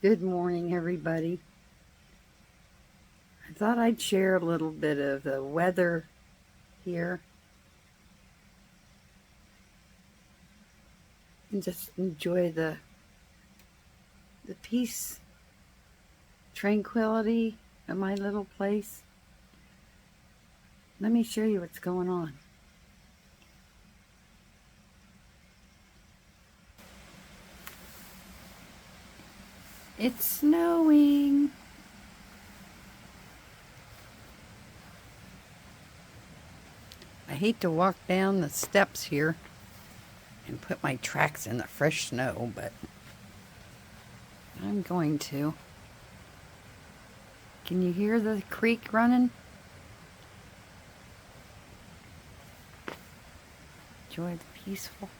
Good morning, everybody. I thought I'd share a little bit of the weather here and just enjoy the peace, tranquility of my little place. Let me show you what's going on. It's snowing. I hate to walk down the steps here and put my tracks in the fresh snow, but I'm going to. Can you hear the creek running? Enjoy the peaceful.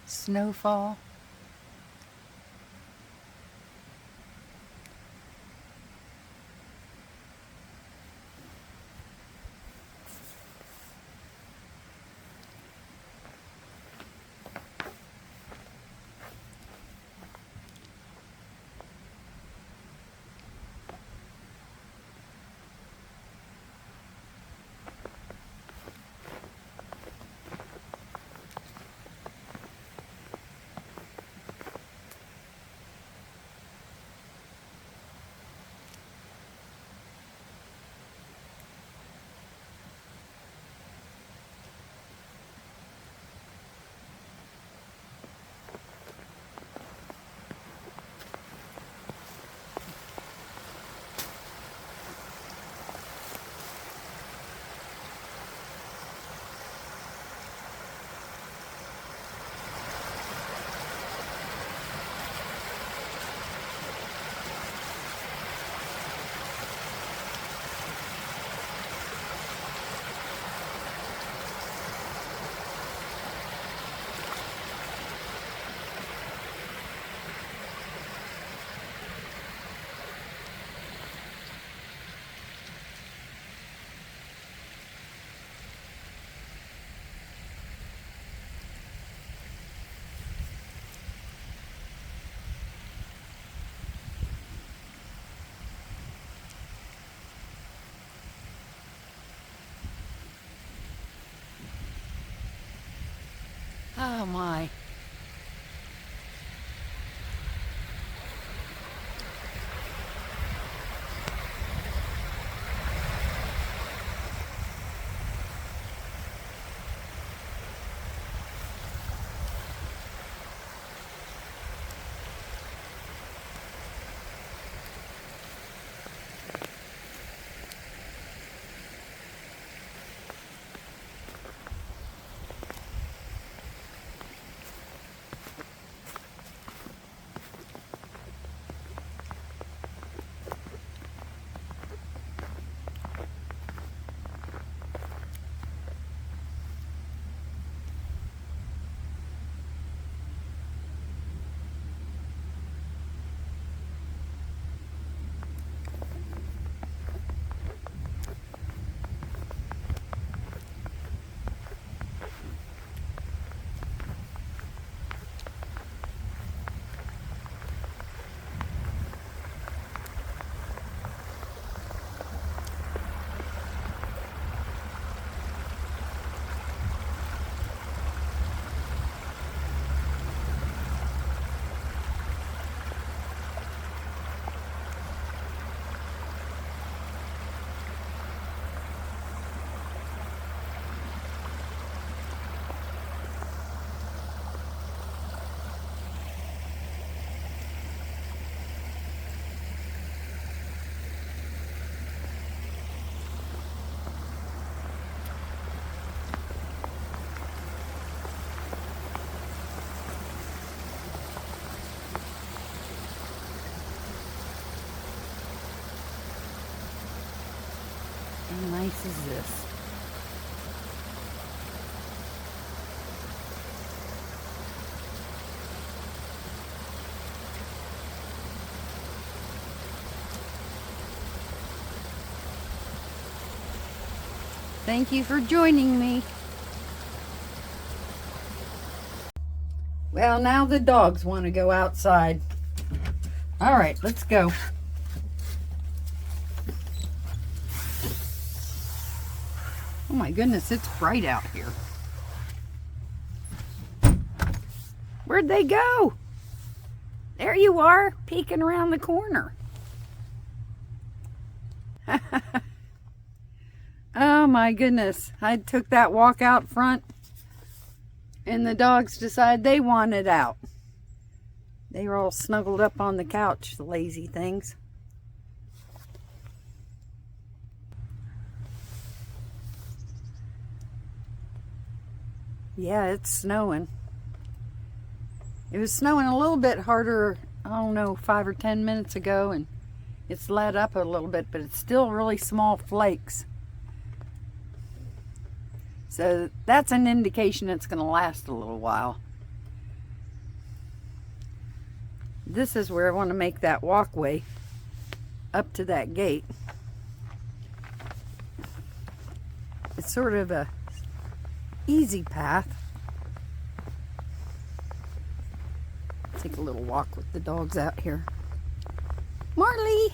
Snowfall. Oh my. How nice is this? Thank you for joining me. Well, now the dogs want to go outside. All right, let's go. Oh my goodness, it's bright out here. Where'd they go? There you are, peeking around the corner. Oh my goodness. I took that walk out front and the dogs decided they wanted out. They were all snuggled up on the couch, the lazy things. Yeah, it's snowing. It was snowing a little bit harder, I don't know, 5 or 10 minutes ago, and it's let up a little bit, but it's still really small flakes. So that's an indication it's going to last a little while. This is where I want to make that walkway up to that gate. It's sort of a easy path. Take a little walk with the dogs out here. Marley!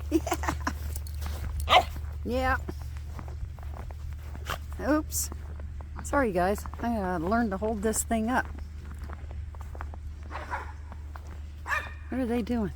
Yeah. Yeah. Oops. Sorry guys, I learned to hold this thing up. What are they doing?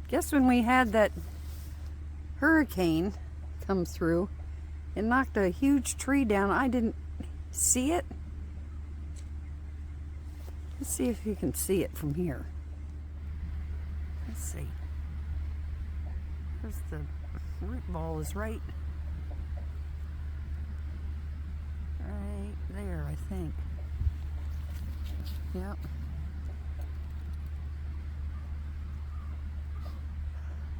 Guess when we had that hurricane come through, it knocked a huge tree down. I didn't see it. Let's see if you can see it from here. Let's see. There's the root ball is right there, I think. Yep.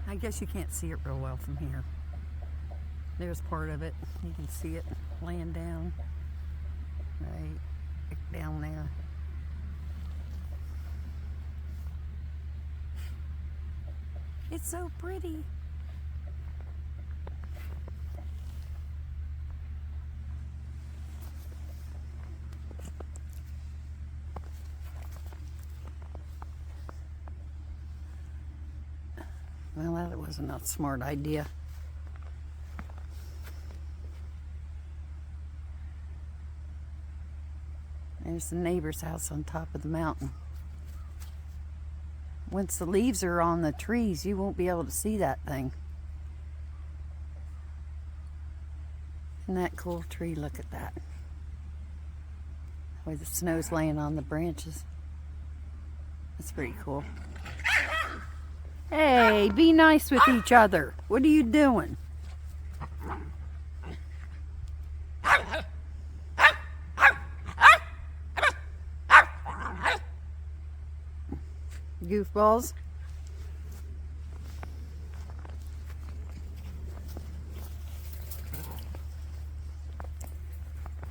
I guess you can't see it real well from here. There's part of it. You can see it laying down right down there. It's so pretty. Well, that wasn't a smart idea. There's the neighbor's house on top of the mountain. Once the leaves are on the trees, you won't be able to see that thing. Isn't that cool tree? Look at that. The way the snow's laying on the branches. That's pretty cool. Hey, be nice with each other. What are you doing? Goofballs.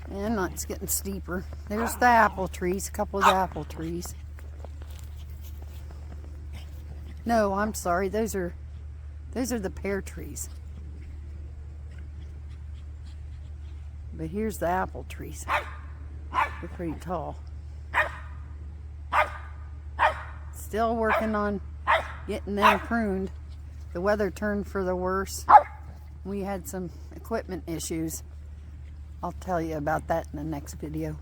And it's getting steeper. There's the apple trees, a couple of the apple trees. No, I'm sorry. Those are the pear trees. But here's the apple trees. They're pretty tall. Still working on getting them pruned. The weather turned for the worse. We had some equipment issues. I'll tell you about that in the next video.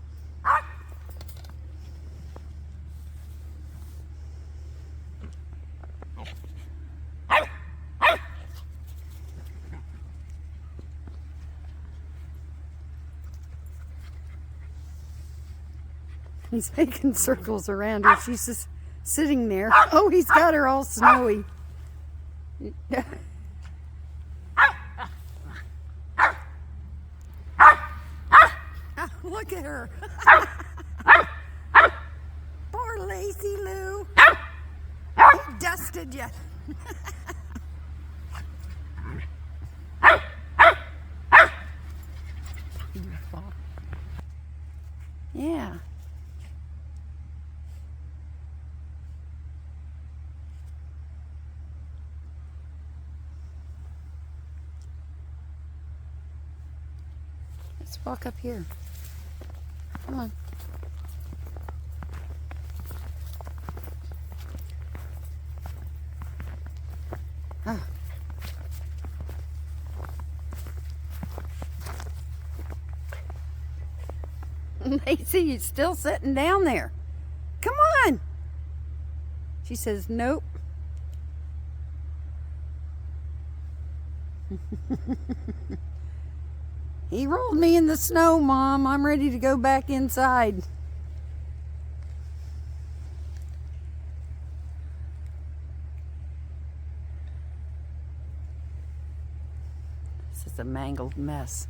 He's making circles around her. She's just sitting there. Oh, he's got her all snowy. Look at her. Poor Lacey. Lacey Lou. He dusted you. Yeah. Let's walk up here. Come on. Oh. Lacey, you're still sitting down there. Come on. She says, nope. He rolled me in the snow, Mom. I'm ready to go back inside. This is a mangled mess.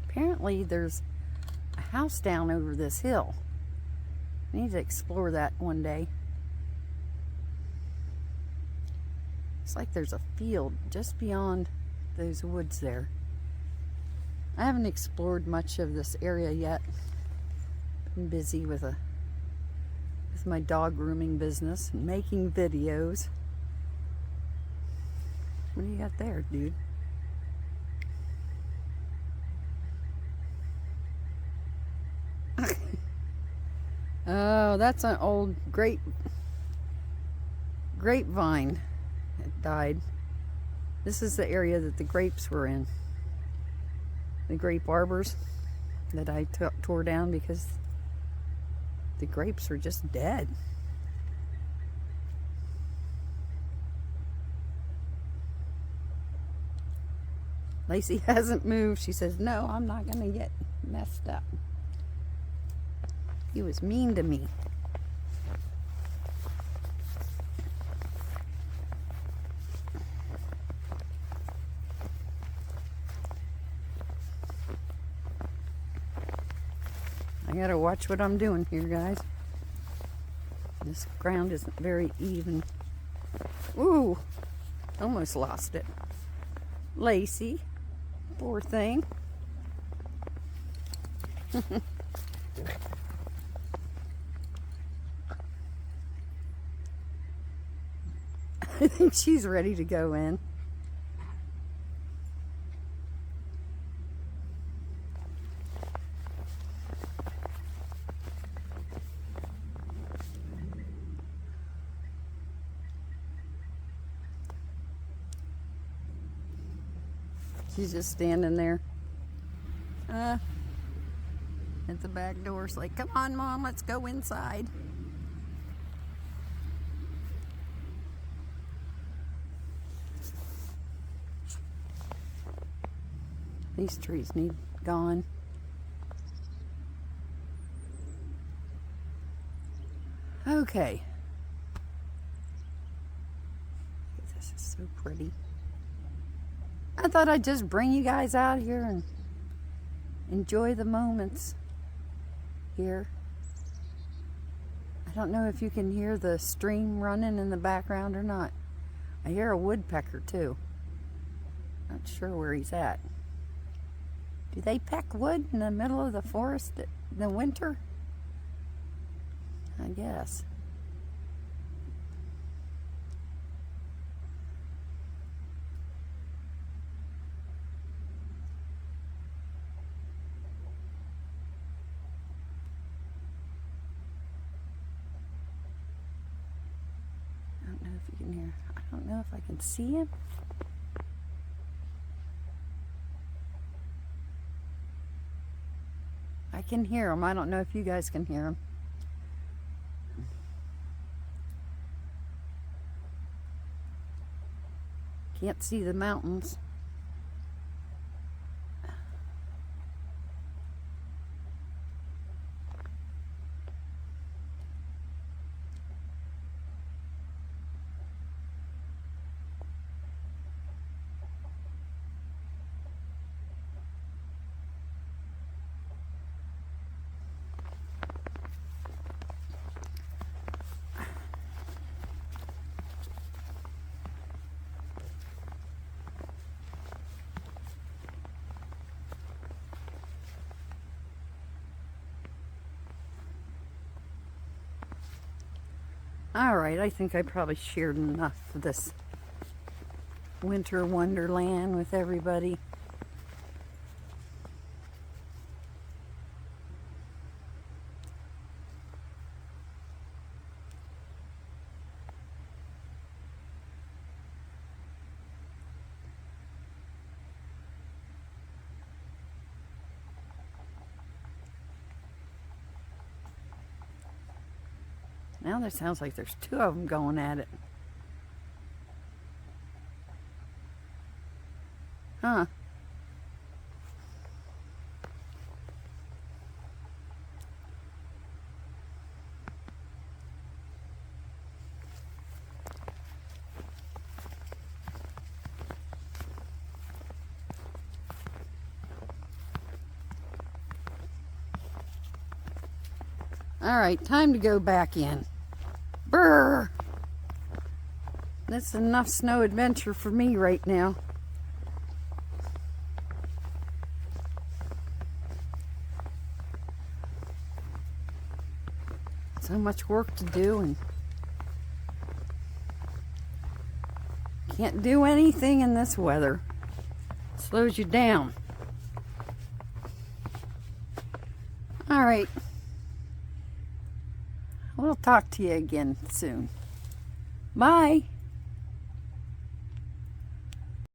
Apparently there's a house down over this hill. I need to explore that one day. It's like there's a field just beyond those woods there. I haven't explored much of this area yet. I'm busy with my dog grooming business and making videos. What do you got there, dude? Oh, that's an old grapevine that died. This is the area that the grapes were in. The grape arbors that I tore down because the grapes were just dead. Lacey hasn't moved. She says, no, I'm not going to get messed up. He was mean to me. I gotta watch what I'm doing here, guys. This ground isn't very even. Ooh, almost lost it. Lacey, poor thing. I think she's ready to go in. She's just standing there at the back door. It's like, come on, Mom, let's go inside. These trees need gone. Okay. This is so pretty. I thought I'd just bring you guys out here and enjoy the moments here. I don't know if you can hear the stream running in the background or not. I hear a woodpecker too. Not sure where he's at. Do they peck wood in the middle of the forest in the winter? I guess. I don't know if you can hear. I don't know if I can see him. I can hear him. I don't know if you guys can hear him. Can't see the mountains. All right, I think I probably shared enough of this winter wonderland with everybody. Now there sounds like there's two of them going at it. Huh. All right, time to go back in. Brr! That's enough snow adventure for me right now. So much work to do and can't do anything in this weather. It slows you down. All right. We'll talk to you again soon. Bye.